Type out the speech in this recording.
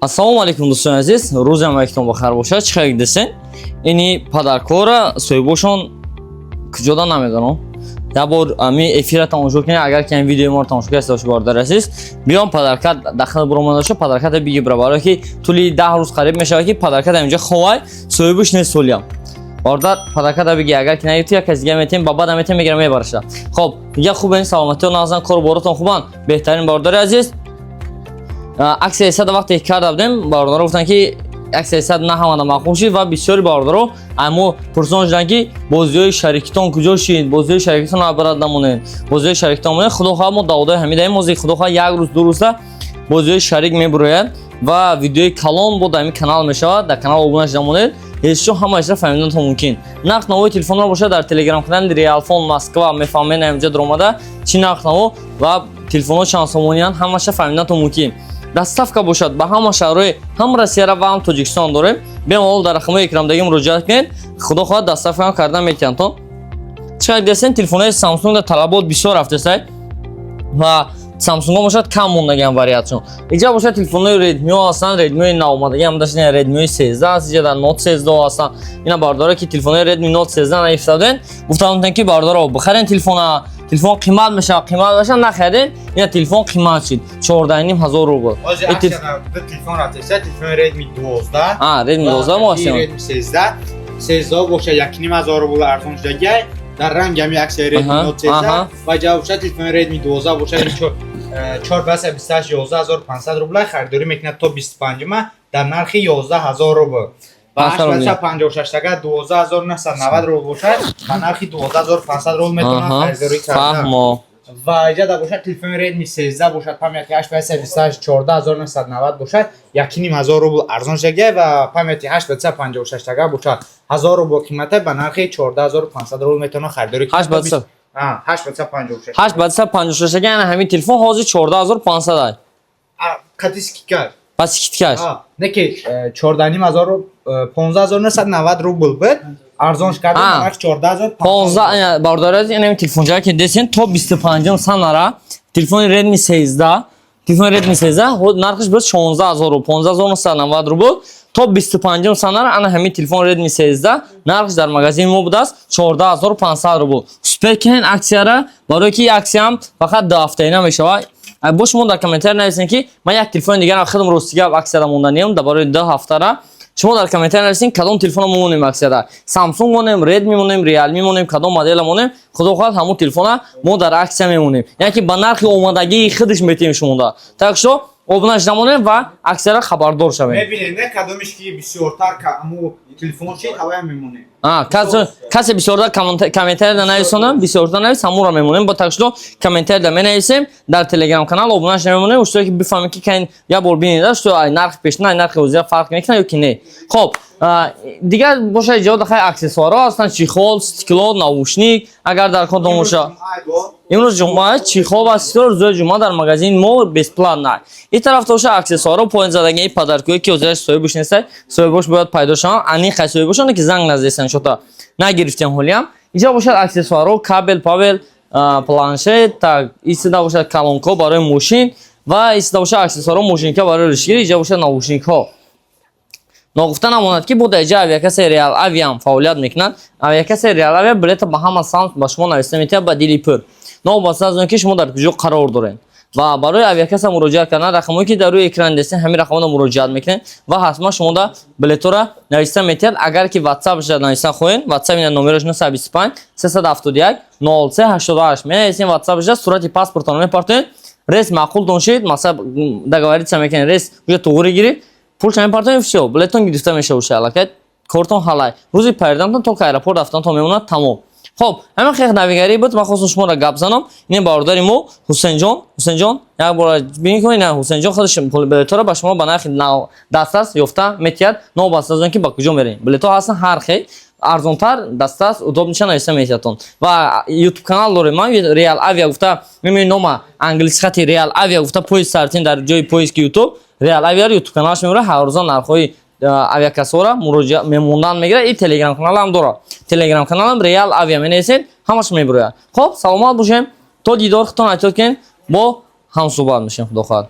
Ассалому алейкум дӯстони азиз, рӯзи ҳамаятон бахайр бошад. Чӣ хеле десен? Ини падаркора соҳибошон куҷода намедонам. Я бор ами эфира тамошо кунед, агар ки ин видеои моро тамошо кардед боши бародар азиз, биём падарка дахил буромада шо падарка биги бара ки тӯли 10 рӯз қариб мешавад ки падарка инҷа ховай соҳибош не солиям. Бародар падарка биги агар ки наити як казига метем бабада метем мегирам мебараша. Хоб, дига хубен саломатион назан кор боротон хубан. Беҳтарин бародари азиз. Аксия сад вақте карда будем, бародаро гуфтан ки аксия сад на ҳамада мақбул шид ва бисёри бародаро амо пурсон шудан ки бозиҳои шарикитон куҷо шид, бозиҳои шарикитон набарад намонед, бозиҳои шарикитон монед. Худо хоҳад мо даводаи ҳамидаи мози худо хоҳад як рӯз ду рӯзда бозиҳои шарик мебурояд ва видеои калон бо дар ин канал мешавад. Дар канал обуна шуда монед. Ҳеҷчо ҳамаашро фаҳмиданатон мумкин. Нақ навои телефонро бошад дар телеграм канали Realfon Москва мефаҳмед инҷа ромада чи нақ наво ва телефонҳо чанд сомониянд ҳамаашро фаҳмиданатон мумкин. Доставка бошад ба ҳама шаҳрҳои ҳам Россияро ва ҳам Тоҷикистон дорем. Бемалол дар рақамҳои экрамдагӣ муроҷиат кунед. Худо хоҳад доставка карда метиҳантон. Чиқадр десен телефонҳои Samsung дар талабот бисёр рафтасай ва Samsung бошад кам мондагиан вариатсион. Инҷа бошад телефонҳои Redmi ҳастанд, Redmi навомадаги ҳам дашт Redmi 13 аст, инҷа дар Note 13 ҳастанд. Ина бардора ки телефонҳои Redmi Note 13 наифтаден, гуфтанд ки бардора бихарен телефона телефон қимат мешавад, қимат баша нахариден, ина телефон қимат шид 14,500 рубл. Ози аксияна телефон рафтаса, телефон Redmi 12. Redmi 12 мо ҳастем. Redmi 13. 13 боша 1,500 рубл арзон шудагай. Дар ранг ҳами аксия Redmi Note 13 ва ҷавобша телефон Redmi 12 боша 4,28,11500 рубл харидорӣ мекунад то 25-ма дар нархи 11000 рубл. Ва 8,56 тага 12990 рубл бошад ба нархи 12500 рубл метавонад харидорӣ карда. Ва иҷада бошад телефони Redmi 13 бошад памяти 8,28 14990 бошад 1,500 рубл арзон шудагай ва памяти 8,56 тага бошад 1000 рубл қимата ба нархи 14500 рубл метавонад харидорӣ карда. 8,56. 8,56 тага яъне ҳамин телефон ҳозир 14500 ай. Қади скидкаш. Пас скидкаш. Не ки 14,500 15990 рубл буд. Арзонш карда нархи 14500. 15 бардорат ин телефонҷа ки десен то 25 санара телефони Redmi 13. Телефони Redmi 13 нархиш буд 16000 рубл, 15990 рубл. То 25 санара ана ҳамин телефон Redmi 13 нархиш дар магазин мо будааст 14500 рубл. Успекин аксияра барои ки аксиям фақат 2 ҳафтаина мешавад. Бош мон дар комментар нависен ки ман як телефони дигар худам ростига аксияда монданем дар барои 2 ҳафтара. Шумо дар комментар нависен кадом телефон монем аксияда. Samsung монем, Redmi монем, Realme монем, кадом модел монем. Худо хоҳад ҳамон телефона мо дар аксия мемонем. Яки ба нархи омадагии худш метем шумода. Так что обунаш намонем ва аксияра хабардор шавем. Мебинед не кадомиш ки бисёртар амо телефон шид ҳавая мемонем. Касе бисёртар комментар да нависонам, бисёртар навис ҳамонро мемонем. Ба так что комментар да менависем дар телеграм канал обунаш намемонем, ушто ки бифаҳмем ки кайн я бор бинеда што ай нархи пешна, ай нархи ҳозира фарқ мекунад ё ки не. Хоб, дигар боша иҷода хай аксессуарҳо ҳастанд, чихол, стекло, наушник, агар дар контон боша. Имрӯз ҷумъа чихол ва стекло рӯзи ҷумъа дар магазин мо бесплатна. Ин тарафта боша аксессуарҳо поинзадагии падаркӯе ки ҳозираш соҳибош нестай, соҳибош бояд пайдо шаванд. Ани хай соҳибошоне ки занг назесен шота нагирифтем ҳолиам. Инҷа бошад аксессуарҳо, кабел, павел, планшет, так истида бошад калонко барои мошин ва истида бошад аксессуарҳо мошинка барои ришгирӣ, инҷа бошад наушникҳо. Ногуфта намонад ки бо дар ҷа авиакасаи Real Aviam фаъолият мекунад. Авиакасаи Real Avia билета ба ҳама самт ба шумо нависта метиҳад ба дили пур. Новбаста аз он ки шумо дар куҷо қарор доред. Ва барои авиакаса муроҷиат кардан рақамҳое ки дар рӯи экран дестен ҳамин рақамҳоро муроҷиат мекунед ва ҳатман шумо да билетора нависта метиҳад. Агар ки WhatsApp нависта хоҳед, WhatsApp ина номерош 025 371 0388 менависен WhatsApp сурати паспортро мепартонед. Рейс маъқултон шид, масаб договориться мекунед, рейс уже туғури гирифт, пулша мепартонед, всё, билетон гирифта мешавад уша аллакай, кортон ҳалай. Рӯзи пайдамтон то аэропорт рафтантон мемонад тамом. Хоб, ҳамин хех навигарӣ буд, ман хостам шуморо гап занам. Ин бародари мо Ҳусейнҷон, як бора бинед ки ина Ҳусейнҷон худаш билетора ба шумо ба нархи дастас ёфта метиҳад. Новбаста аз он ки ба куҷо мерем. Билетҳо ҳастанд ҳар хел арзонтар, дастас, удобниша нависта метиҳадтон. Ва YouTube канал дорем. Ман Real Avia гуфта мемони нома англиси хати Real Avia гуфта поиск сартин дар ҷои поиски YouTube. Real Avia YouTube каналаш мемора ҳар рӯза нархҳои авиакасора муроҷиат мемондан мегира. И телеграм каналам дора. Телеграм каналам Real Avia менависед, ҳамаш мебурояд. Хоб, саломат бошем. То дидор худтон айтёд кен бо ҳамсуҳбат мешем. Худо хоҳад.